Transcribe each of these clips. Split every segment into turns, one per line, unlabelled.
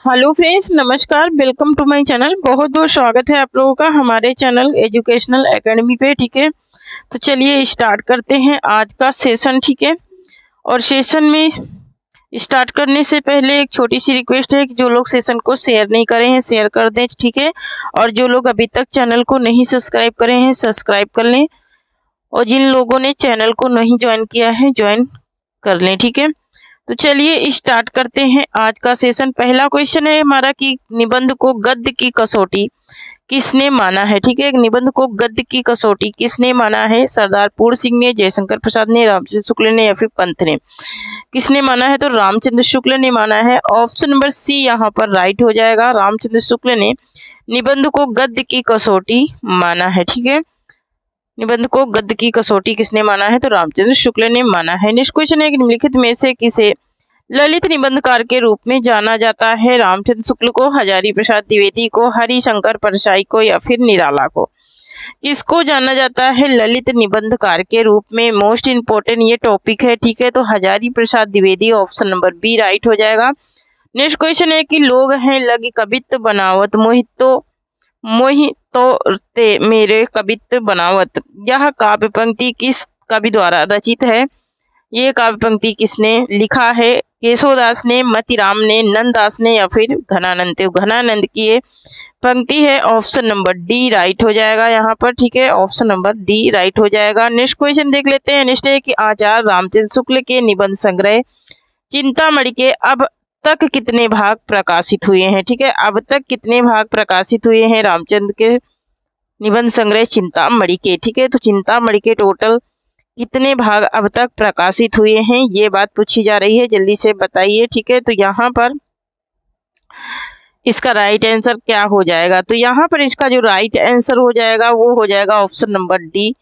Hello friends, नमस्कार। Welcome to my channel. बहुत बहुत स्वागत है आप लोगों का हमारे चैनल एजुकेशनल एकेडमी पे। ठीक है, तो चलिए स्टार्ट करते हैं आज का सेशन। ठीक है, और सेशन में स्टार्ट करने से पहले एक छोटी सी रिक्वेस्ट है कि जो लोग सेशन को शेयर नहीं करे हैं शेयर कर दें। ठीक है, और जो लोग अभी तक चैनल को नहीं सब्सक्राइब करे हैं सब्सक्राइब कर लें, और जिन लोगों ने चैनल को नहीं ज्वाइन किया है ज्वाइन कर लें। ठीक है, तो चलिए स्टार्ट करते हैं आज का सेशन। पहला क्वेश्चन है हमारा कि निबंध को गद्य की कसौटी किसने माना है। ठीक है, एक निबंध को गद्य की कसौटी किसने माना है? सरदार पूर्ण सिंह ने, जयशंकर प्रसाद ने, रामचंद्र शुक्ल ने या फिर पंत ने? किसने माना है? तो रामचंद्र शुक्ल ने माना है। ऑप्शन नंबर सी यहाँ पर राइट हो जाएगा। रामचंद्र शुक्ल ने निबंध को गद्य की कसौटी माना है। ठीक है, निबंध को गद्य की कसौटी किसने माना है? तो रामचंद्र शुक्ल ने माना है। नेक्स्ट क्वेश्चन है कि निम्नलिखित में से किसे ललित निबंधकार के रूप में जाना जाता है? रामचंद्र शुक्ल को, हजारी प्रसाद द्विवेदी को, हरिशंकर परसाई को या फिर निराला को? किसको जाना जाता है ललित निबंधकार के रूप में? मोस्ट इंपोर्टेंट ये टॉपिक है। ठीक है, तो Hazari Prasad Dwivedi, option number B right हो जाएगा। नेक्स्ट क्वेश्चन है कि लोग हैं लगी कवित्त बनावत मोहितो ते मेरे कवित्त बनावत, यह काव्य पंक्ति किस कवि द्वारा रचित है? ये काव्य पंक्ति किसने लिखा है? केशवदास ने, मतीराम ने, नंददास ने या फिर घनानंद? तो घनानंद की ये पंक्ति है। ऑप्शन नंबर डी राइट हो जाएगा यहाँ पर। ठीक है, ऑप्शन नंबर डी राइट हो जाएगा। नेक्स्ट क्वेश्चन देख लेते हैं। नेक्स्ट है कि आचार्य रामचंद्र शुक्ल के निबंध संग्रह चिंतामणि के अब तक कितने भाग प्रकाशित हुए हैं? ठीक है, अब तक कितने भाग प्रकाशित हुए हैं रामचंद्र के निबंध संग्रह चिंतामणि के? ठीक है, तो चिंतामणि के टोटल कितने भाग अब तक प्रकाशित हुए हैं, ये बात पूछी जा रही है, जल्दी से बताइए। ठीक है, तो यहाँ पर इसका राइट आंसर क्या हो जाएगा? तो यहाँ पर इसका जो राइट आंसर हो जाएगा वो हो जाएगा ऑप्शन नंबर डी।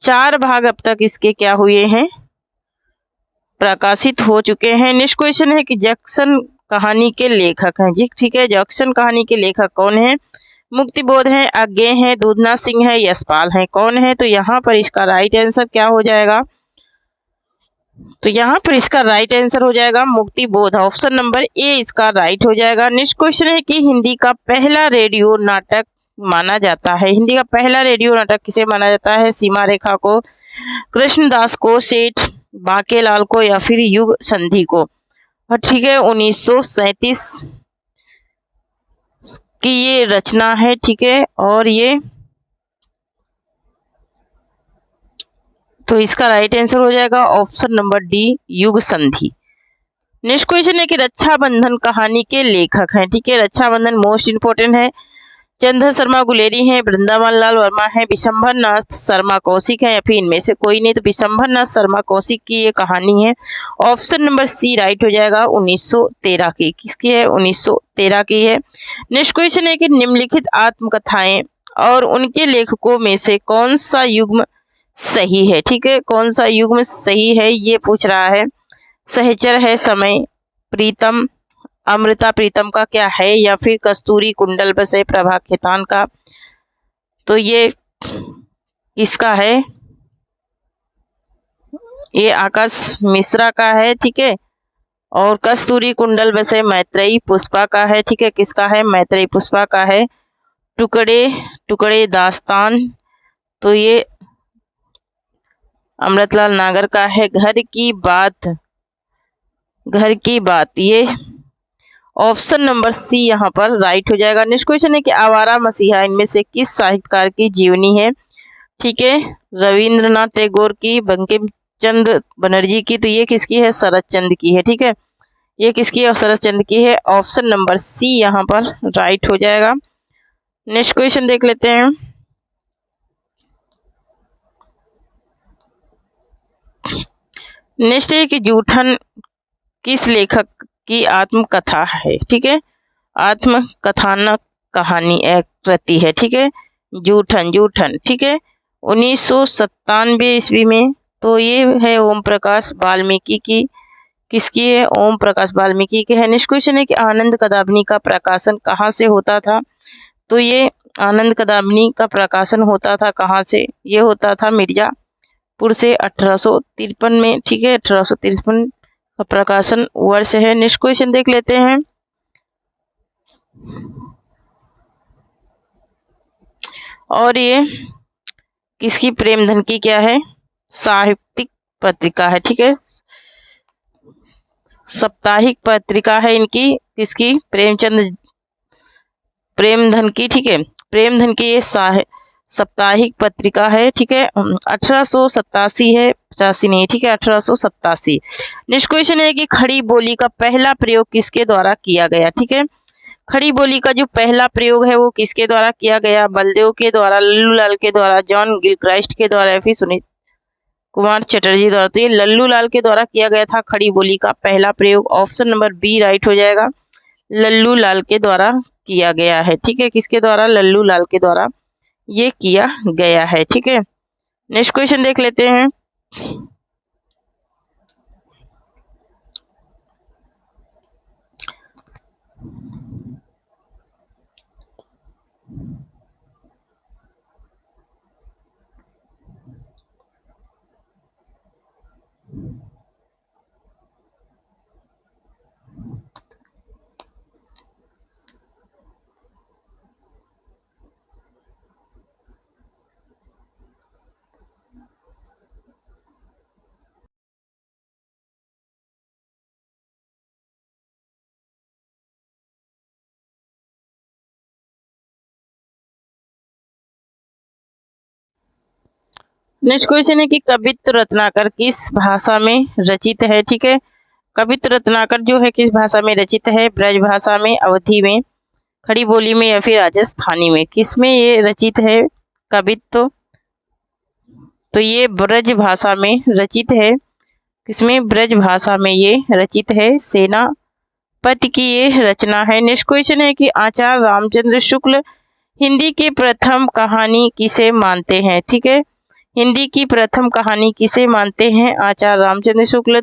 4 भाग अब तक इसके क्या हुए हैं? प्रकाशित हो चुके हैं। नेक्स्ट क्वेश्चन है कि जैक्सन कहानी के लेखक हैं जी। ठीक है, जैक्सन कहानी के लेखक कौन है? मुक्तिबोध है, अज्ञेय है, दूधना सिंह है, यशपाल है, कौन है? तो यहाँ पर इसका राइट आंसर क्या हो जाएगा? तो यहाँ पर इसका राइट आंसर हो जाएगा मुक्तिबोध, ऑप्शन नंबर ए इसका राइट हो जाएगा। नेक्स्ट क्वेश्चन है कि हिंदी का पहला रेडियो नाटक माना जाता है। हिंदी का पहला रेडियो नाटक किसे माना जाता है? सीमा रेखा को, कृष्णदास को, सेठ बाकेलाल को या फिर युग संधि को? और ठीक है, 1937 की ये रचना है। ठीक है, और ये तो इसका राइट आंसर हो जाएगा ऑप्शन नंबर डी युग संधि। नेक्स्ट क्वेश्चन है कि रक्षाबंधन कहानी के लेखक हैं। ठीक है, रक्षाबंधन मोस्ट इंपोर्टेंट है। चंद्र शर्मा गुलेरी हैं, वृंदावन लाल वर्मा है, विशंभर नाथ शर्मा कौशिक है या फिर इनमें से कोई नहीं? तो विशंभर नाथ शर्मा कौशिक की ये कहानी है। ऑप्शन नंबर सी राइट हो जाएगा। 1913 की किसकी है? 1913 की है। नेक्स्ट क्वेश्चन है कि निम्नलिखित आत्मकथाएं और उनके लेखकों में से कौन सा युग्म सही है? ठीक है, कौन सा युग्म सही है ये पूछ रहा है। सहचर है, समय, प्रीतम, अमृता प्रीतम का क्या है, या फिर कस्तूरी कुंडल बसे प्रभा खेतान का? तो ये किसका है? ये आकाश मिश्रा का है। ठीक है, और कस्तूरी कुंडल बसे मैत्रेयी पुष्पा का है। ठीक है, किसका है? मैत्रेयी पुष्पा का है। टुकड़े टुकड़े दास्तान, तो ये अमृतलाल नागर का है। घर की बात ये ऑप्शन नंबर सी यहाँ पर राइट हो जाएगा। नेक्स्ट क्वेश्चन है कि आवारा मसीहा इनमें से किस साहित्यकार की जीवनी है? ठीक है, रविंद्रनाथ टैगोर की, बंकिम चंद्र बनर्जी की, तो ये किसकी है? शरद चंद्र की है। ठीक है, ये किसकी है? शरद चंद्र की है। ऑप्शन नंबर सी यहाँ पर राइट हो जाएगा। नेक्स्ट क्वेश्चन देख लेते हैं। नेक्स्ट है कि जूठन किस लेखक की आत्मकथा है? ठीक है, आत्मकथानक कहानी एक कृति है। ठीक है, जूठन। ठीक है, 1997 ईस्वी में। तो ये है ओम प्रकाश वाल्मीकि की, किसकी है? ओम प्रकाश वाल्मीकि की है। नेक्स्ट क्वेश्चन है कि आनंद कदामिनी का प्रकाशन कहाँ से होता था? तो ये आनंद कदामिनी का प्रकाशन होता था कहाँ से? ये होता था मिर्जापुर से 1853 में। ठीक है, 1853 का प्रकाशन वर्ष है। नेक्स्ट क्वेश्चन देख लेते हैं। और ये किसकी, प्रेमधन की क्या है, साहित्यिक पत्रिका है। ठीक है, साप्ताहिक पत्रिका है इनकी, किसकी, प्रेमधन की। ठीक है, प्रेमधन की ये साप्ताहिक पत्रिका है। ठीक है, 1887 है, 85 नहीं। ठीक है, 1887। नेक्स्ट क्वेश्चन है कि खड़ी बोली का पहला प्रयोग किसके द्वारा किया गया। ठीक है, खड़ी बोली का जो पहला प्रयोग है वो किसके द्वारा किया गया, बलदेव के द्वारा, लल्लू लाल के द्वारा, जॉन गिलक्राइस्ट के द्वारा, या फिर सुनीत कुमार चटर्जी द्वारा। तो ये लल्लू लाल के द्वारा किया गया था खड़ी बोली का पहला प्रयोग। ऑप्शन नंबर बी राइट हो जाएगा, लल्लू लाल के द्वारा किया गया है। ठीक है, किसके द्वारा, लल्लू लाल के द्वारा ये किया गया है। ठीक है, नेक्स्ट क्वेश्चन देख लेते हैं। नेक्स्ट क्वेश्चन है कि कवित्व रत्नाकर किस भाषा में रचित है। ठीक है, कवित्व रत्नाकर जो है किस भाषा में रचित है, ब्रज भाषा में, अवधी में, खड़ी बोली में, या फिर राजस्थानी में। किस में ये रचित है कवित्व, तो ये ब्रज भाषा में रचित है। किसमें, ब्रज भाषा में ये रचित है, सेनापति की ये रचना है। नेक्स्ट क्वेश्चन है कि आचार्य रामचंद्र शुक्ल हिंदी की प्रथम कहानी किसे मानते हैं। ठीक है, हिंदी की प्रथम कहानी किसे मानते हैं, आचार्य रामचंद्र शुक्ल।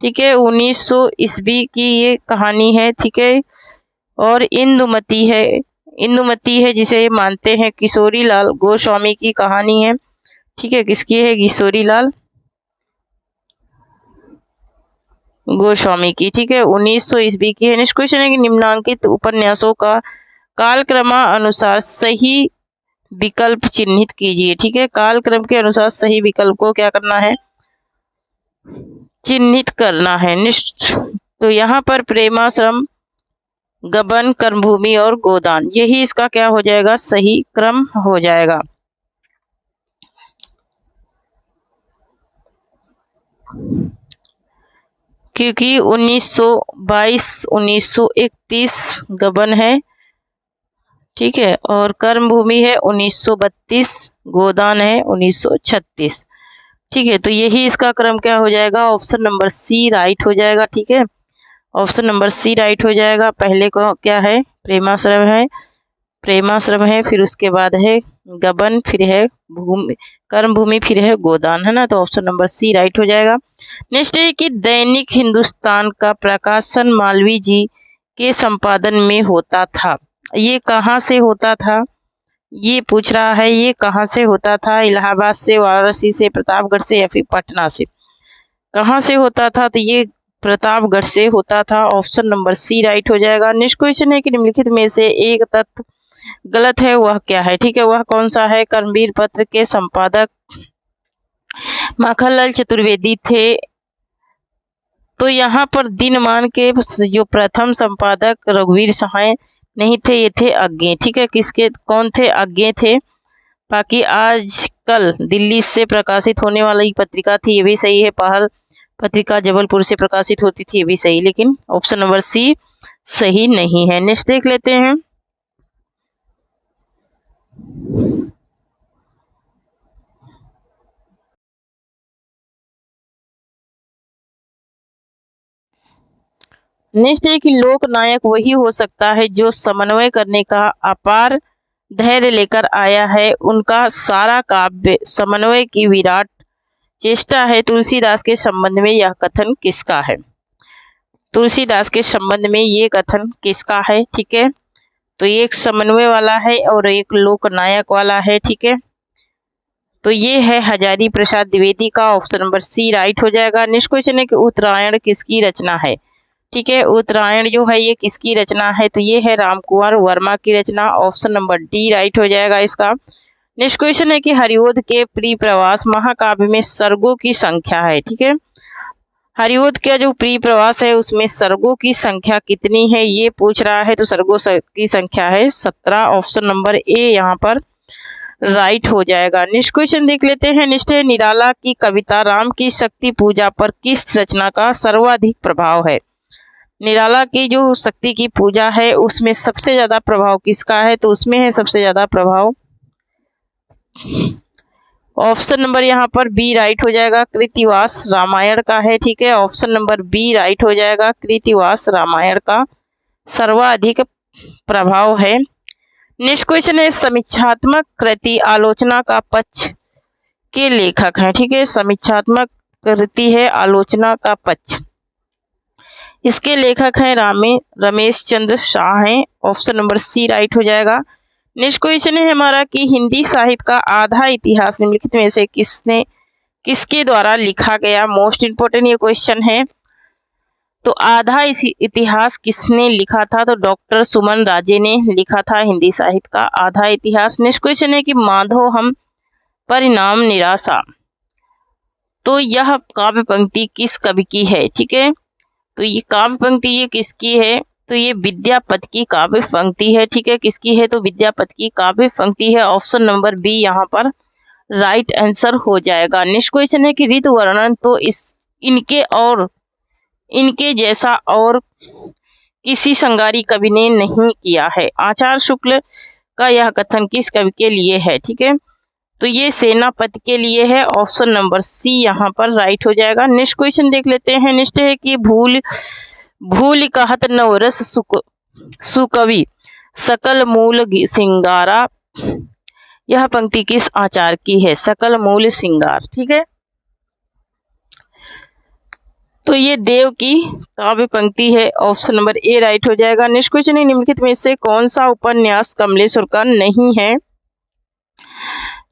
ठीक है, 1900 ईस्वी की ये कहानी है। ठीक है, और इंदुमती है जिसे मानते हैं किशोरी लाल गोस्वामी की कहानी है। ठीक है, किसकी है, किशोरी लाल गोस्वामी की। ठीक है, 1900 ईस्वी की है। नेक्स्ट क्वेश्चन है कि निम्नांकित उपन्यासों का कालक्रमानुसार सही विकल्प चिन्हित कीजिए। ठीक है, कालक्रम के अनुसार सही विकल्प को क्या करना है, चिन्हित करना है। नेक्स्ट, तो यहाँ पर प्रेमाश्रम, गबन, कर्मभूमि और गोदान, यही इसका क्या हो जाएगा, सही क्रम हो जाएगा। क्योंकि 1922 1931 गबन है। ठीक है, और कर्मभूमि है 1932, गोदान है 1936। ठीक है, तो यही इसका क्रम क्या हो जाएगा, ऑप्शन नंबर सी राइट हो जाएगा। ठीक है, ऑप्शन नंबर सी राइट हो जाएगा। पहले को क्या है, प्रेमाश्रम है, फिर उसके बाद है गबन, फिर है कर्मभूमि, फिर है गोदान, है ना। तो ऑप्शन नंबर सी राइट हो जाएगा। नेक्स्ट है कि दैनिक हिंदुस्तान का प्रकाशन मालवीय जी के संपादन में होता था। ये कहाँ से होता था, ये पूछ रहा है, ये कहाँ से होता था, इलाहाबाद से, वाराणसी से, प्रतापगढ़ से, या फिर पटना से। कहाँ से होता था, तो ये प्रतापगढ़ से होता था। ऑप्शन नंबर सी राइट हो जाएगा। नेक्स्ट क्वेश्चन है कि निम्नलिखित में से एक तथ्य गलत है, वह क्या है। ठीक है, वह कौन सा है, कर्मवीर पत्र के संपादक माखनलाल चतुर्वेदी थे। तो यहाँ पर दिनमान के जो प्रथम संपादक रघुवीर सहाय नहीं थे, ये थे अज्ञे। ठीक है, किसके, कौन थे, अज्ञे थे। बाकी आजकल दिल्ली से प्रकाशित होने वाली पत्रिका थी, ये भी सही है। पहल पत्रिका जबलपुर से प्रकाशित होती थी, ये भी सही, लेकिन ऑप्शन नंबर सी सही नहीं है। नेक्स्ट देख लेते हैं। नेक्स्ट है कि लोक नायक वही हो सकता है जो समन्वय करने का अपार धैर्य लेकर आया है। उनका सारा काव्य समन्वय की विराट चेष्टा है। तुलसीदास के संबंध में यह कथन किसका है, तुलसीदास के संबंध में ये कथन किसका है। ठीक है, तो ये एक समन्वय वाला है और एक लोक नायक वाला है। ठीक है, तो ये है हजारी प्रसाद द्विवेदी का। ऑप्शन नंबर सी राइट हो जाएगा। नेक्स्ट क्वेश्चन है कि उत्तरायण किसकी रचना है। ठीक है। उत्तरायण जो है ये किसकी रचना है, तो ये है रामकुंवर वर्मा की रचना। ऑप्शन नंबर डी राइट हो जाएगा इसका। नेक्स्ट क्वेश्चन है कि हरिओद के प्रिय-प्रवास महाकाव्य में सर्गों की संख्या है। ठीक है, हरिओद का जो प्रिय-प्रवास है उसमें सर्गों की संख्या कितनी है ये पूछ रहा है, तो सर्गों की संख्या है 17। ऑप्शन नंबर ए यहाँ पर राइट हो जाएगा। नेक्स्ट क्वेश्चन देख लेते हैं। नेक्स्ट है निराला की कविता राम की शक्ति पूजा पर किस रचना का सर्वाधिक प्रभाव है। निराला की जो शक्ति की पूजा है उसमें सबसे ज्यादा प्रभाव किसका है, तो उसमें है सबसे ज्यादा प्रभाव ऑप्शन नंबर यहाँ पर बी राइट हो जाएगा, कृतिवास रामायण का है। ठीक है, ऑप्शन नंबर बी राइट हो जाएगा, कृतिवास रामायण का सर्वाधिक प्रभाव है। नेक्स्ट क्वेश्चन है समीक्षात्मक कृति आलोचना का पक्ष के लेखक हैं। ठीक है, समीक्षात्मक कृति है आलोचना का पक्ष, इसके लेखक हैं रमेश चंद्र शाह हैं। ऑप्शन नंबर सी राइट हो जाएगा। नेक्स्ट क्वेश्चन है हमारा कि हिंदी साहित्य का आधा इतिहास निम्नलिखित में से किसके द्वारा लिखा गया। मोस्ट इंपोर्टेंट ये क्वेश्चन है। तो आधा इतिहास किसने लिखा था, तो डॉक्टर सुमन राजे ने लिखा था हिंदी साहित्य का आधा इतिहास। नेक्स्ट क्वेश्चन है कि माधो हम परिणाम निराशा, तो यह काव्य पंक्ति किस कवि की है। ठीक है, तो ये काव्य पंक्ति ये किसकी है, तो ये विद्यापति की काव्य पंक्ति है। ठीक है, किसकी है, तो विद्यापति की काव्य पंक्ति है। ऑप्शन नंबर बी यहाँ पर राइट आंसर हो जाएगा। नेक्स्ट क्वेश्चन है कि ऋतु वर्णन तो इनके जैसा और किसी संगारी कवि ने नहीं किया है। आचार्य शुक्ल का यह कथन किस कवि के लिए है। ठीक है, तो ये सेनापति के लिए है। ऑप्शन नंबर सी यहाँ पर राइट हो जाएगा। नेक्स्ट क्वेश्चन देख लेते हैं। नेक्स्ट है कि भूल कहत नवरस सुकवि सकल मूल सिंगारा, यह पंक्ति किस आचार्य की है, सकल मूल सिंगार। ठीक है, तो ये देव की काव्य पंक्ति है। ऑप्शन नंबर ए राइट हो जाएगा। नेक्स्ट क्वेश्चन है निम्नलिखित में से कौन सा उपन्यास कमलेश्वर का नहीं है।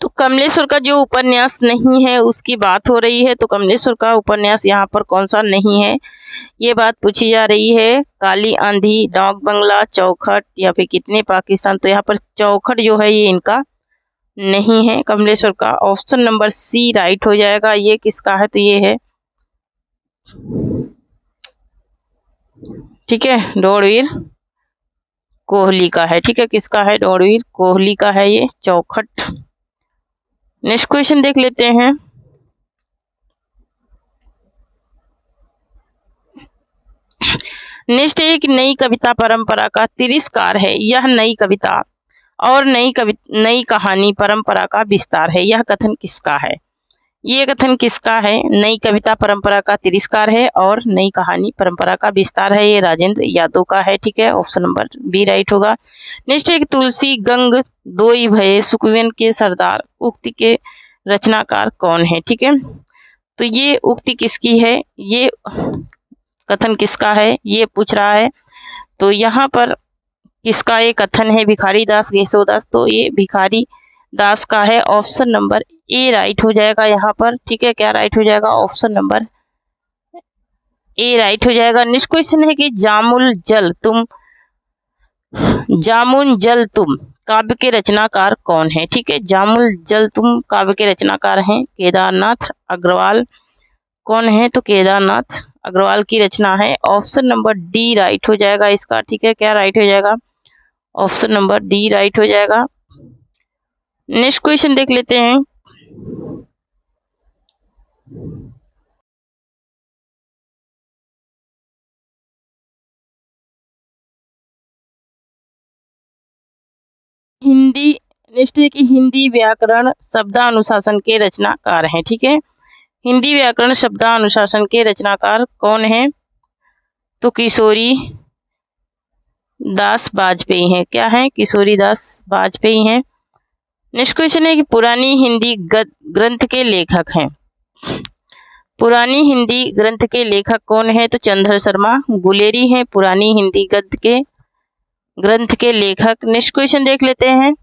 तो कमलेश्वर का जो उपन्यास नहीं है उसकी बात हो रही है, तो कमलेश्वर का उपन्यास यहाँ पर कौन सा नहीं है ये बात पूछी जा रही है। काली आंधी, डाक बंगला, चौखट या फिर कितने पाकिस्तान, तो यहाँ पर चौखट जो है ये इनका नहीं है कमलेश्वर का। ऑप्शन नंबर सी राइट हो जाएगा। ये किसका है, तो ये है ठीक है दौड़वीर कोहली का है। ठीक है, किसका है, दौड़वीर कोहली का है ये चौखट। नेक्स्ट क्वेश्चन देख लेते हैं। नेक्स्ट एक नई कविता परंपरा का तिरस्कार है। यह नई कविता और नई कहानी परंपरा का विस्तार है। यह कथन किसका है, ये कथन किसका है। नई कविता परंपरा का तिरस्कार है और नई कहानी परंपरा का विस्तार है, ये राजेंद्र यादव का है। ठीक है, ऑप्शन नंबर बी राइट होगा। नेक्स्ट एक तुलसी गंग दोई भये सुकविन के सरदार उक्ति के रचनाकार कौन है। ठीक है, तो ये उक्ति किसकी है, ये कथन किसका है ये पूछ रहा है। तो यहाँ पर किसका ये कथन है, भिखारी दास केशवदास, तो ये भिखारी दास का है। ऑप्शन नंबर ए राइट हो जाएगा यहाँ पर। ठीक है, क्या राइट हो जाएगा, ऑप्शन नंबर ए राइट हो जाएगा। नेक्स्ट क्वेश्चन है कि जामुन जल तुम काव्य के रचनाकार कौन है। ठीक है, जामुन जल तुम काव्य के रचनाकार हैं केदारनाथ अग्रवाल। कौन है, तो केदारनाथ अग्रवाल की रचना है। ऑप्शन नंबर डी राइट हो जाएगा इसका। ठीक है, क्या राइट हो जाएगा, ऑप्शन नंबर डी राइट हो जाएगा। नेक्स्ट क्वेश्चन देख लेते हैं। हिंदी नेक्स्ट है कि हिंदी व्याकरण शब्दानुशासन के रचनाकार हैं। ठीक है, हिंदी व्याकरण शब्दानुशासन के रचनाकार कौन है, तो किशोरी दास वाजपेयी हैं। क्या है, किशोरी दास वाजपेयी हैं। नेक्स्ट क्वेश्चन है कि पुरानी हिंदी ग्रंथ के लेखक हैं। पुरानी हिंदी ग्रंथ के लेखक कौन है, तो चंद्र शर्मा गुलेरी हैं पुरानी हिंदी ग्रंथ के लेखक। नेक्स्ट क्वेश्चन देख लेते हैं।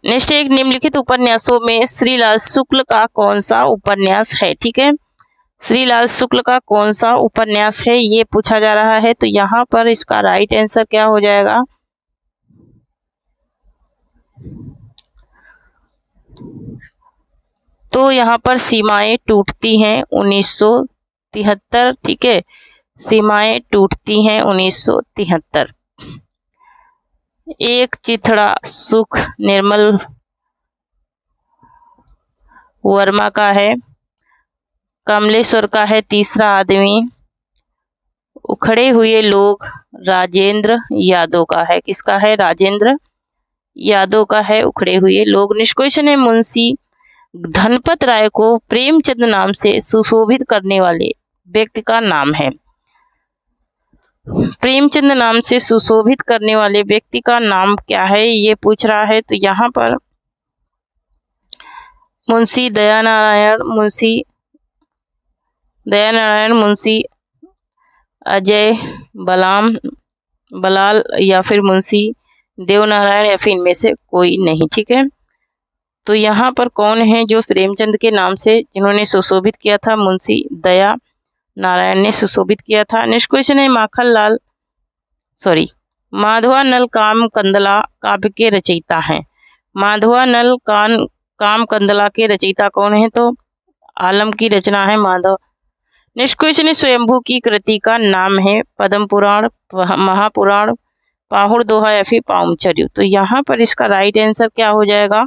नेक्स्ट एक निम्नलिखित उपन्यासों में श्रीलाल शुक्ल का कौन सा उपन्यास है। ठीक है, श्रीलाल शुक्ल का कौन सा उपन्यास है, ये पूछा जा रहा है। तो यहाँ पर इसका राइट आंसर क्या हो जाएगा, तो यहाँ पर सीमाएं टूटती हैं 1973। ठीक है, सीमाएं टूटती हैं 1973। एक चिथड़ा सुख निर्मल वर्मा का है। कमलेश्वर का है तीसरा आदमी। उखड़े हुए लोग राजेंद्र यादव का है। किसका है, राजेंद्र यादव का है उखड़े हुए लोग। नेक्स्ट क्वेश्चन है, मुंशी धनपत राय को प्रेमचंद नाम से सुशोभित करने वाले व्यक्ति का नाम है। प्रेमचंद नाम से सुशोभित करने वाले व्यक्ति का नाम क्या है, ये पूछ रहा है। तो यहाँ पर मुंशी दयानारायण, मुंशी अजय बलाल या फिर मुंशी देवनारायण या फिर इनमें से कोई नहीं। ठीक है, तो यहाँ पर कौन है जो प्रेमचंद के नाम से जिन्होंने सुशोभित किया था, मुंशी दया नारायण ने सुशोभित किया था। नेक्स्ट क्वेश्चन है, माधवानल काम कंदला काव्य के रचयिता हैं। माधवानल काम कंदला के रचयिता कौन है, तो आलम की रचना है माधव। नेक्स्ट क्वेश्चन है, स्वयंभू की कृति का नाम है पद्म पुराण, महापुराण, पाहुड़ दोहा या फिर पाउमचर्य। तो यहाँ पर इसका राइट आंसर क्या हो जाएगा,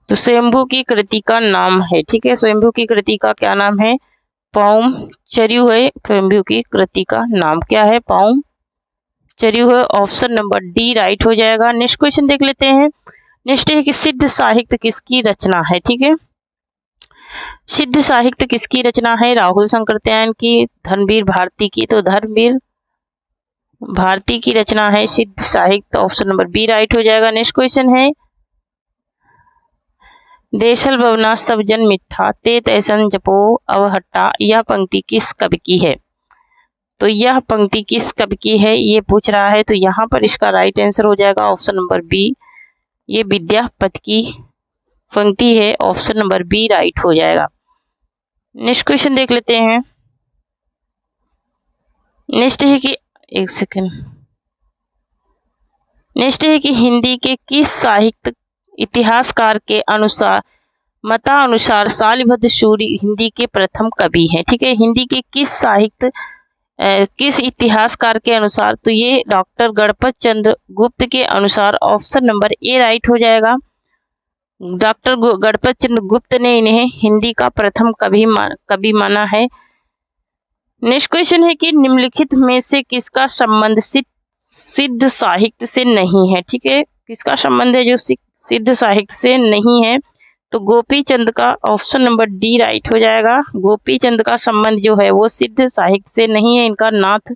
तो स्वयंभू की कृति का नाम है। ठीक है, स्वयंभू की कृति का क्या नाम है, पाउमचर्य है। स्वयंभू की कृति का नाम क्या है, पाउमचर्य है। ऑप्शन नंबर डी राइट हो जाएगा। नेक्स्ट क्वेश्चन देख लेते हैं। नेक्स्ट है कि सिद्ध साहित्य किसकी रचना है। ठीक है, सिद्ध साहित्य किसकी रचना है, राहुल शंकरत्यायन की, धर्मवीर भारती की। तो धर्मवीर भारती की रचना है सिद्ध साहित्य। ऑप्शन नंबर बी राइट हो जाएगा। नेक्स्ट क्वेश्चन है, देशल भवना सब जन मिठा ते तैसन जपो अवहट्टा, यह पंक्ति किस कवि की है। तो यह पंक्ति किस कवि की है, ये पूछ रहा है। तो यहाँ पर इसका राइट आंसर हो जाएगा ऑप्शन नंबर बी, ये विद्यापति की पंक्ति है। ऑप्शन नंबर बी राइट हो जाएगा। नेक्स्ट क्वेश्चन देख लेते हैं। नेक्स्ट है कि नेक्स्ट है कि हिंदी के किस साहित्य इतिहासकार के मतानुसार शालिभद्र सूरी हिंदी के प्रथम कवि हैं। ठीक है, हिंदी के किस इतिहासकार के अनुसार, तो ये डॉक्टर गणपत चंद्र गुप्त के अनुसार। ऑप्शन नंबर ए राइट हो जाएगा। डॉक्टर गणपत चंद्र गुप्त ने इन्हें हिंदी का प्रथम कवि माना है। नेक्स्ट क्वेश्चन है कि निम्नलिखित में से किसका संबंध सिद्ध साहित्य से नहीं है। ठीक है, किसका संबंध है जो सिद्ध साहित्य से नहीं है, तो गोपी चंद का। ऑप्शन नंबर डी राइट हो जाएगा। गोपी चंद का संबंध जो है वो सिद्ध साहित्य से नहीं है, इनका नाथ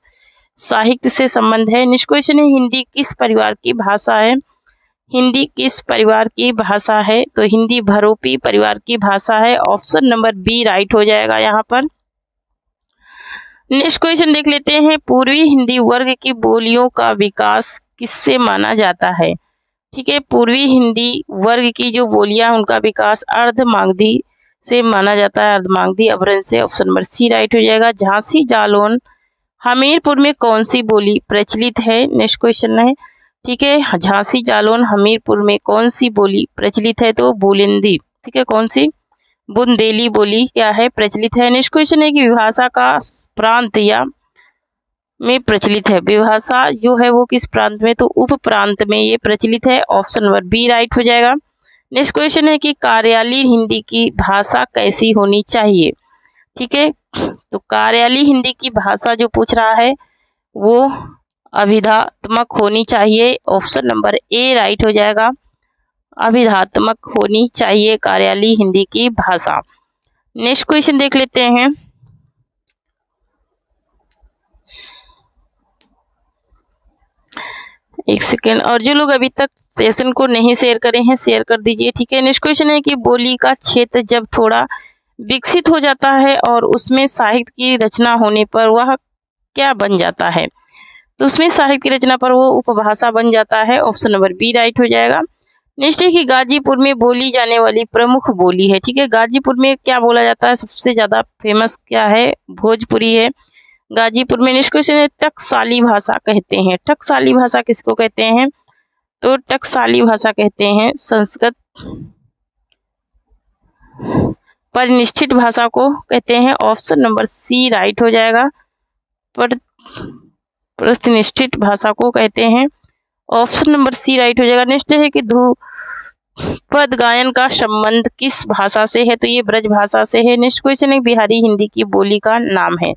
साहित्य से संबंध है। नेक्स्ट क्वेश्चन है, हिंदी किस परिवार की भाषा है। हिंदी किस परिवार की भाषा है, तो हिंदी भरोपी परिवार की भाषा है। ऑप्शन नंबर बी राइट हो जाएगा यहाँ पर। नेक्स्ट क्वेश्चन देख लेते हैं, पूर्वी हिंदी वर्ग की बोलियों का विकास किससे माना जाता है। ठीक है, पूर्वी हिंदी वर्ग की जो बोलियां उनका विकास अर्धमागधी से माना जाता है, अर्धमागधी अभ्रंश से। ऑप्शन नंबर सी राइट हो जाएगा। झांसी जालौन हमीरपुर में कौन सी बोली प्रचलित है। नेक्स्ट क्वेश्चन है, ठीक है, झांसी जालौन हमीरपुर में कौन सी बोली प्रचलित है, तो बुंदेली। ठीक है, कौन सी, बुंदेली बोली क्या है, प्रचलित है। नेक्स्ट क्वेश्चन है कि विभाषा का प्रांत या में प्रचलित है। विभाषा जो है वो किस प्रांत में, तो उप प्रांत में ये प्रचलित है। ऑप्शन नंबर बी राइट हो जाएगा। नेक्स्ट क्वेश्चन है कि कार्यालयी हिंदी की भाषा कैसी होनी चाहिए। ठीक है, तो कार्यालयी हिंदी की भाषा जो पूछ रहा है वो अभिधात्मक होनी चाहिए। ऑप्शन नंबर ए राइट हो जाएगा। अभिधात्मक होनी चाहिए कार्यालयी हिंदी की भाषा। नेक्स्ट क्वेश्चन देख लेते हैं। एक सेकेंड, और जो लोग अभी तक सेशन को नहीं शेयर करे हैं शेयर कर दीजिए। ठीक है, नेक्स्ट क्वेश्चन है कि बोली का क्षेत्र जब थोड़ा विकसित हो जाता है और उसमें साहित्य की रचना होने पर वह क्या बन जाता है, तो उसमें साहित्य की रचना पर वो उपभाषा बन जाता है। ऑप्शन नंबर बी राइट हो जाएगा। नेक्स्ट है कि गाजीपुर में बोली जाने वाली प्रमुख बोली है। ठीक है, गाजीपुर में क्या बोला जाता है, सबसे ज्यादा फेमस क्या है, भोजपुरी है। गाजीपुर में नेक्स्ट क्वेश्चन है टकसाली भाषा कहते हैं। टकसाली भाषा किसको कहते हैं, तो टकसाली भाषा कहते हैं संस्कृत परिनिष्ठित भाषा को कहते हैं। ऑप्शन नंबर सी राइट हो जाएगा, प्रतिनिष्ठित भाषा को कहते हैं। ऑप्शन नंबर सी राइट हो जाएगा। नेक्स्ट है कि ध्रुपद गायन का संबंध किस भाषा से है, तो ये ब्रज भाषा से है। नेक्स्ट क्वेश्चन है बिहारी हिंदी की बोली का नाम है,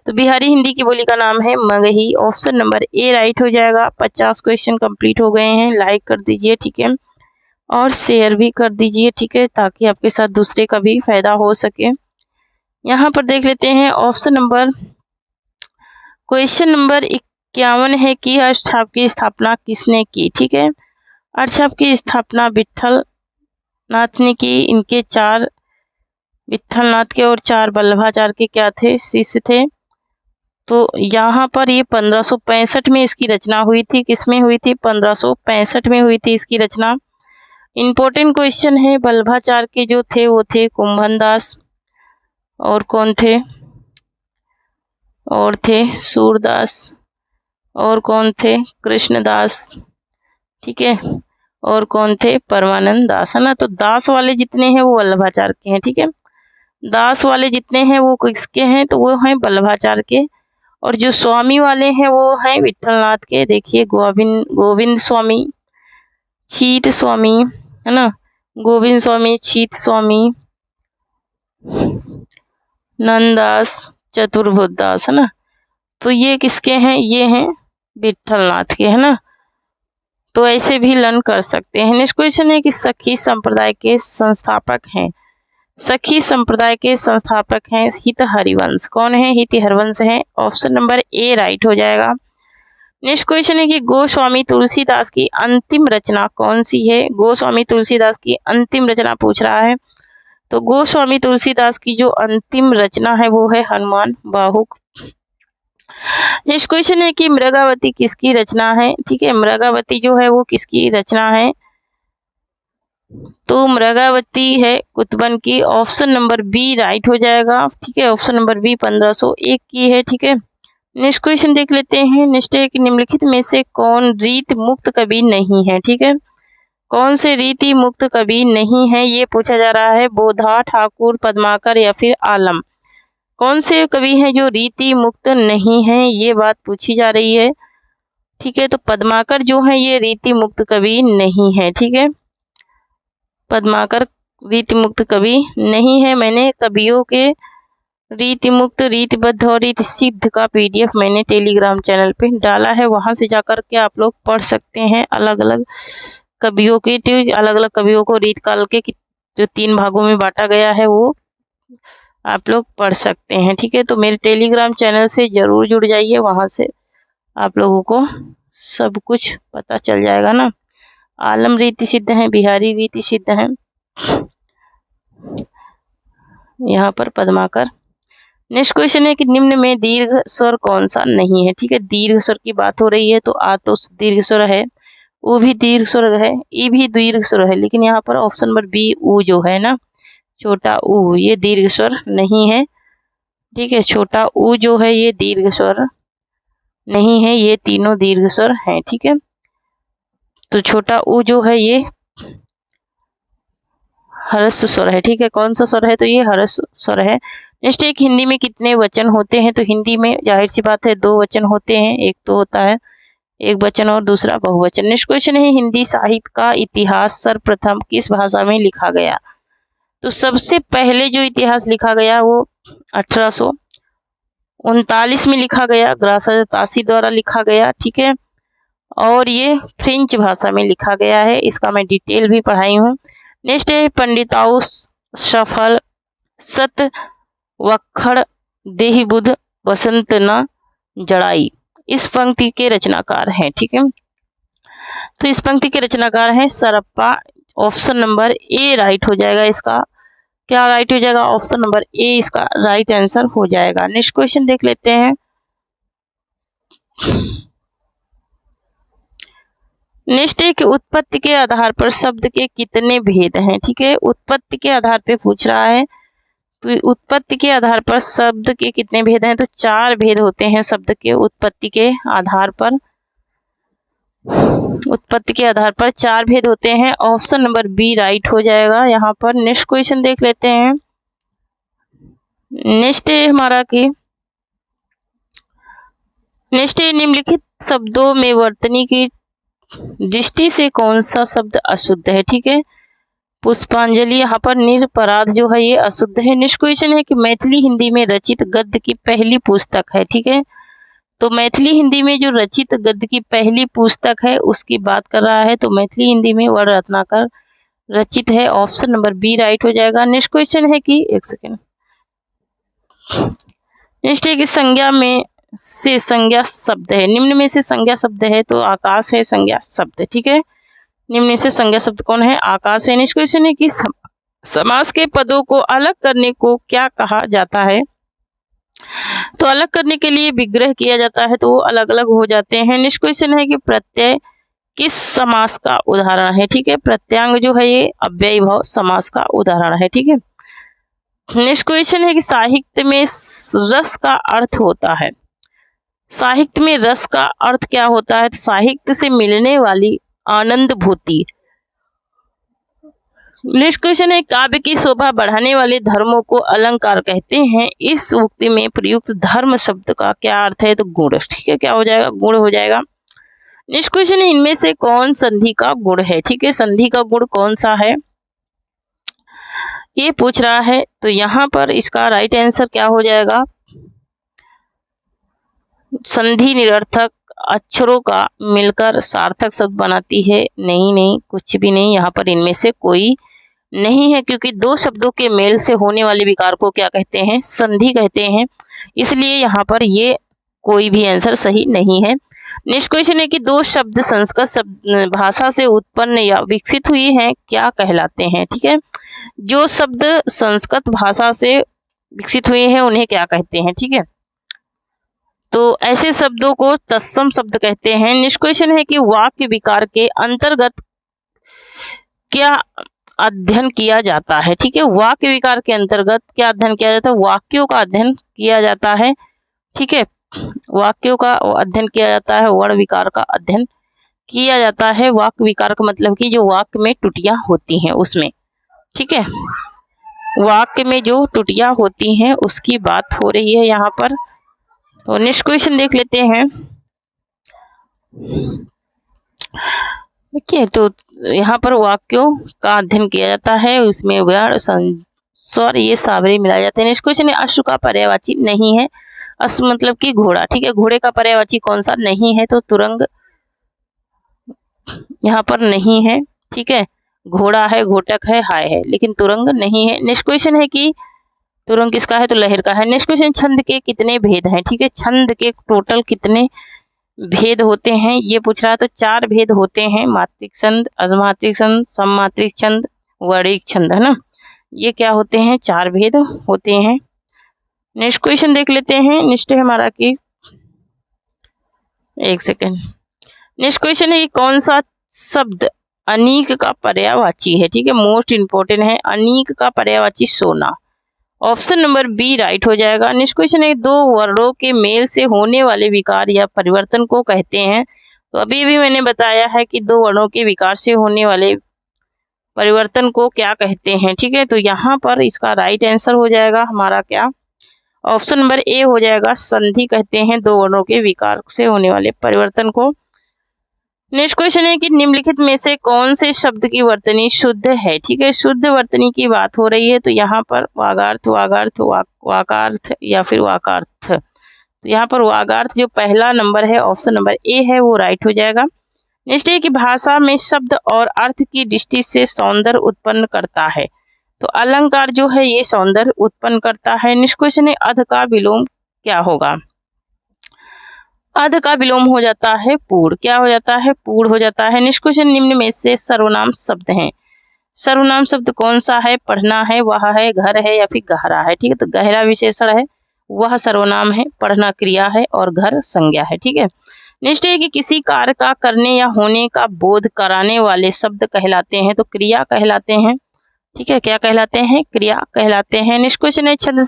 तो बिहारी हिंदी की बोली का नाम है Magahi. Option number A right हो जाएगा। 50 क्वेश्चन कंप्लीट हो गए हैं, लाइक कर दीजिए, ठीक है, और शेयर भी कर दीजिए, ठीक है, ताकि आपके साथ दूसरे का भी फायदा हो सके। यहाँ पर देख लेते हैं ऑप्शन नंबर, क्वेश्चन नंबर 51 है कि अर्शछाप की स्थापना किसने की। ठीक है, अर्शछाप की स्थापना विट्ठल नाथ ने की। इनके 4 विट्ठल नाथ के और 4 वल्लभाचार्य के क्या थे, शिष्य थे। तो यहाँ पर ये 1565 में इसकी रचना हुई थी। किसमें हुई थी, 1565 में हुई थी इसकी रचना। इम्पोर्टेंट क्वेश्चन है, वल्लभाचार्य के जो थे वो थे कुंभन दास, और कौन थे, और थे सूरदास, और कौन थे कृष्णदास, ठीक है, और कौन थे परमानंद दास, है ना। तो दास वाले जितने हैं वो वल्लभाचार्य के हैं। ठीक है, दास वाले जितने हैं वो किसके हैं, तो वो हैं वल्लभाचार्य के। और जो स्वामी वाले हैं वो हैं विट्ठलनाथ के। देखिए गोविंद स्वामी, चीत स्वामी, है ना, गोविंद स्वामी, चीत स्वामी, नंददास, चतुर्भुज दास, है ना। तो ये किसके हैं, ये हैं विट्ठलनाथ के, है ना। तो ऐसे भी लर्न कर सकते हैं। नेक्स्ट क्वेश्चन है कि सखी संप्रदाय के संस्थापक हैं। सखी संप्रदाय के संस्थापक हैं हित हरिवंश। कौन है, हित हरिवंश है। ऑप्शन नंबर ए राइट हो जाएगा। नेक्स्ट क्वेश्चन है कि गोस्वामी तुलसीदास की अंतिम रचना कौन सी है। गोस्वामी तुलसीदास की अंतिम रचना पूछ रहा है, तो गोस्वामी तुलसीदास की जो अंतिम रचना है वो है हनुमान बाहुक। नेक्स्ट क्वेश्चन है कि मृगावती किसकी रचना है। ठीक है, मृगावती जो है वो किसकी रचना है, तो मृगावती है कुतुबन की। ऑप्शन नंबर बी राइट हो जाएगा। ठीक है, ऑप्शन नंबर बी 1501 की है। ठीक है, नेक्स्ट क्वेश्चन देख लेते हैं। नेक्स्ट है कि निम्नलिखित में से कौन रीति मुक्त कवि नहीं है। ठीक है, कौन से रीति मुक्त कवि नहीं है ये पूछा जा रहा है। बोधा, ठाकुर, पद्माकर या फिर आलम। कौन से कवि हैं जो रीति मुक्त नहीं हैं, ये बात पूछी जा रही है। ठीक है, तो पद्माकर जो है ये रीति मुक्त कवि नहीं है। ठीक है, पद्माकर रीति मुक्त कवि नहीं है। मैंने कवियों के रीति मुक्त, रीतिबद्ध और रीति सिद्ध का PDF मैंने टेलीग्राम चैनल पे डाला है, वहां से जाकर के आप लोग पढ़ सकते हैं। अलग अलग कवियों के, अलग अलग कवियों को रीत काल के जो 3 भागों में बांटा गया है वो आप लोग पढ़ सकते हैं। ठीक है, तो मेरे टेलीग्राम चैनल से जरूर जुड़ जाइए, वहां से आप लोगों को सब कुछ पता चल जाएगा ना। आलम रीति सिद्ध है, बिहारी रीति सिद्ध है, यहाँ पर पद्माकर। नेक्स्ट क्वेश्चन है कि निम्न में दीर्घ स्वर कौन सा नहीं है। ठीक है, दीर्घ स्वर की बात हो रही है, तो आ तो दीर्घ स्वर है, ऊ भी दीर्घ स्वर है, ई भी दीर्घ स्वर है, लेकिन यहाँ पर ऑप्शन नंबर बी ऊ जो है ना, छोटा ऊ, ये दीर्घ स्वर नहीं है। ठीक है, छोटा ऊ जो है ये दीर्घ स्वर नहीं है, ये तीनों दीर्घ स्वर हैं। ठीक है, तो छोटा ऊ जो है ये हर्ष स्वर है। ठीक है, कौन सा स्वर है, तो ये हर्ष स्वर है। नेक्स्ट एक हिंदी में कितने वचन होते हैं, तो हिंदी में जाहिर सी बात है 2 वचन होते हैं, एक तो होता है एक वचन और दूसरा बहुवचन। नेक्स्ट क्वेश्चन है हिंदी साहित्य का इतिहास सर्वप्रथम किस भाषा में लिखा गया। तो सबसे पहले जो इतिहास लिखा गया वो 1839 में लिखा गया, ग्रासा तासी द्वारा लिखा गया। ठीक है, और ये फ्रेंच भाषा में लिखा गया है, इसका मैं डिटेल भी पढ़ाई हूँ। नेक्स्ट है पंडिताऊ सफल सत वखड़ देहि बुध बसंत न जड़ाई, इस पंक्ति के रचनाकार हैं। ठीक है, तो इस पंक्ति के रचनाकार हैं Sarappa. Option number A right हो जाएगा। इसका क्या राइट हो जाएगा, ऑप्शन नंबर ए इसका राइट आंसर हो जाएगा। नेक्स्ट क्वेश्चन देख लेते हैं। नेक्स्ट है कि उत्पत्ति के आधार पर शब्द के कितने भेद हैं। ठीक है, उत्पत्ति के आधार पे पूछ रहा है, तो उत्पत्ति के आधार पर शब्द के कितने भेद हैं, तो 4 भेद होते हैं शब्द के उत्पत्ति के आधार पर। उत्पत्ति के आधार पर 4 भेद होते हैं। ऑप्शन नंबर बी राइट हो जाएगा यहाँ पर। नेक्स्ट क्वेश्चन देख लेते हैं। नेक्स्ट है हमारा कि नेक्स्ट है निम्नलिखित शब्दों में वर्तनी की दृष्टि से कौन सा शब्द अशुद्ध है। ठीक है, पुष्पांजलि यहाँ पर निरपराध जो है ये अशुद्ध है। नेक्स्ट क्वेश्चन है कि मैथिली हिंदी में रचित गद्य की पहली पुस्तक है। ठीक है, तो मैथिली हिंदी में जो रचित गद्य की पहली पुस्तक है उसकी बात कर रहा है, तो मैथिली हिंदी में वर्ण रत्नाकर रचित है। ऑप्शन नंबर बी राइट हो जाएगा। नेक्स्ट क्वेश्चन है कि एक सेकेंड, नेक्स्ट है कि संज्ञा में से संज्ञा शब्द है, निम्न में से संज्ञा शब्द है, तो आकाश है संज्ञा शब्द। ठीक है, निम्न में से संज्ञा शब्द कौन है, आकाश है। नेक्स्ट क्वेश्चन है कि समास के पदों को अलग करने को क्या कहा जाता है, तो अलग करने के लिए विग्रह किया जाता है तो वो अलग अलग हो जाते हैं। नेक्स्ट क्वेश्चन है कि प्रत्यय किस समास का उदाहरण है। ठीक है, प्रत्यांग जो है ये अव्ययी भाव समास का उदाहरण है। ठीक है, नेक्स्ट क्वेश्चन है कि साहित्य में रस का अर्थ होता है, साहित्य में रस का अर्थ क्या होता है, तो साहित्य से मिलने वाली आनंद भूति। नेक्स्ट क्वेश्चन है काव्य की शोभा बढ़ाने वाले धर्मों को अलंकार कहते हैं, इस उक्ति में प्रयुक्त धर्म शब्द का क्या अर्थ है, तो गुण। ठीक है, क्या हो जाएगा, गुण हो जाएगा। नेक्स्ट क्वेश्चन है इनमें से कौन संधि का गुण है। ठीक है, संधि का गुण कौन सा है ये पूछ रहा है, तो यहाँ पर इसका राइट आंसर क्या हो जाएगा, संधि निरर्थक अक्षरों का मिलकर सार्थक शब्द बनाती है। नहीं, कुछ भी नहीं, यहाँ पर इनमें से कोई नहीं है, क्योंकि 2 शब्दों के मेल से होने वाले विकार को क्या कहते हैं, संधि कहते हैं, इसलिए यहाँ पर ये कोई भी आंसर सही नहीं है। नेक्स्ट क्वेश्चन है कि 2 शब्द संस्कृत शब्द भाषा से उत्पन्न या विकसित हुई हैं क्या कहलाते हैं। ठीक है, जो शब्द संस्कृत भाषा से विकसित हुए हैं उन्हें क्या कहते हैं। ठीक है, तो ऐसे शब्दों को तत्सम शब्द कहते हैं। नेक्स्ट क्वेश्चन है कि वाक्य विकार के अंतर्गत क्या अध्ययन किया जाता है। ठीक है, वाक्य विकार के अंतर्गत क्या अध्ययन किया जाता है, वाक्यों का अध्ययन किया जाता है। ठीक है, वाक्यों का अध्ययन किया जाता है, वर्ण विकार का अध्ययन किया जाता है। वाक्य विकार का मतलब कि जो वाक्य में त्रुटियां होती हैं उसमें। ठीक है, वाक्य में जो त्रुटियां होती हैं उसकी बात हो रही है यहाँ पर। तो नेक्स्ट क्वेश्चन देख लेते हैं। देखिए, तो यहाँ पर वाक्यों का अध्ययन किया जाता है, उसमें वर्ण स्वर ये सावरे मिलाए जाते हैं। नेक्स्ट क्वेश्चन है अश्व का पर्यायवाची नहीं है, अश्व मतलब कि घोड़ा। ठीक है, घोड़े का पर्यायवाची कौन सा नहीं है, तो तुरंग यहाँ पर नहीं है। ठीक है, घोड़ा है, घोटक है, हाय है, लेकिन तुरंग नहीं है। नेक्स्ट क्वेश्चन है कि तुरंग किसका है, तो लहर का है। नेक्स्ट क्वेश्चन छंद के कितने भेद हैं। ठीक है, छंद के टोटल कितने भेद होते हैं ये पूछ रहा है, तो 4 भेद होते हैं, मात्रिक छंद, अधमात्रिक छंद, सममात्रिक छंद, वर्णिक छंद, है ना, ये क्या होते हैं, 4 भेद होते हैं। नेक्स्ट क्वेश्चन देख लेते हैं। नेक्स्ट है हमारा कि एक सेकेंड, नेक्स्ट क्वेश्चन है कि कौन सा शब्द अनीक का पर्यायवाची है। ठीक है, मोस्ट इंपोर्टेंट है, अनीक का पर्यायवाची सोना। ऑप्शन नंबर बी राइट हो जाएगा। नेक्स्ट क्वेश्चन है 2 वर्णों के मेल से होने वाले विकार या परिवर्तन को कहते हैं, तो अभी भी मैंने बताया है कि 2 वर्णों के विकार से होने वाले परिवर्तन को क्या कहते हैं। ठीक है, तो यहाँ पर इसका राइट आंसर हो जाएगा हमारा क्या, ऑप्शन नंबर ए हो जाएगा, संधि कहते हैं 2 वर्णों के विकार से होने वाले परिवर्तन को। नेक्स्ट क्वेश्चन है कि निम्नलिखित में से कौन से शब्द की वर्तनी शुद्ध है। ठीक है, शुद्ध वर्तनी की बात हो रही है, तो यहाँ पर वागार्थ, वागार्थ, वाकार्थ या फिर वाकार्थ, तो यहाँ पर वागार्थ जो पहला नंबर है, ऑप्शन नंबर ए है, वो राइट हो जाएगा। नेक्स्ट है कि भाषा में शब्द और अर्थ की दृष्टि से सौंदर्य उत्पन्न करता है, तो अलंकार जो है ये सौंदर्य उत्पन्न करता है। नेक्स्ट क्वेश्चन है अध का विलोम क्या होगा, अध का विलोम हो जाता है पूर्ण, क्या हो जाता है, पूर्ण हो जाता है। नेक्स्ट क्वेश्चन निम्न में से सर्वनाम शब्द हैं, सर्वनाम शब्द कौन सा है, पढ़ना है, वह है, घर है या फिर गहरा है। ठीक है, तो गहरा विशेषण है, वह सर्वनाम है, पढ़ना क्रिया है और घर संज्ञा है। ठीक है, नेक्स्ट है कि किसी कार्य का करने या होने का बोध कराने वाले शब्द कहलाते हैं, तो क्रिया कहलाते हैं। ठीक है, क्या कहलाते हैं? क्रिया कहलाते हैं। नेक्स्ट क्वेश्चन है छंद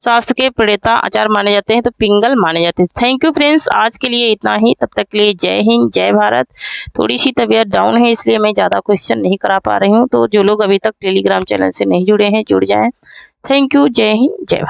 शास्त्र के प्रणेता आचार्य माने जाते हैं, तो पिंगल माने जाते हैं। थैंक यू फ्रेंड्स, आज के लिए इतना ही। तब तक के लिए जय हिंद, जय भारत। थोड़ी सी तबीयत डाउन है इसलिए मैं ज़्यादा क्वेश्चन नहीं करा पा रही हूँ, तो जो लोग अभी तक टेलीग्राम चैनल से नहीं जुड़े हैं जुड़ जाएं। थैंक यू, जय हिंद, जय भारत।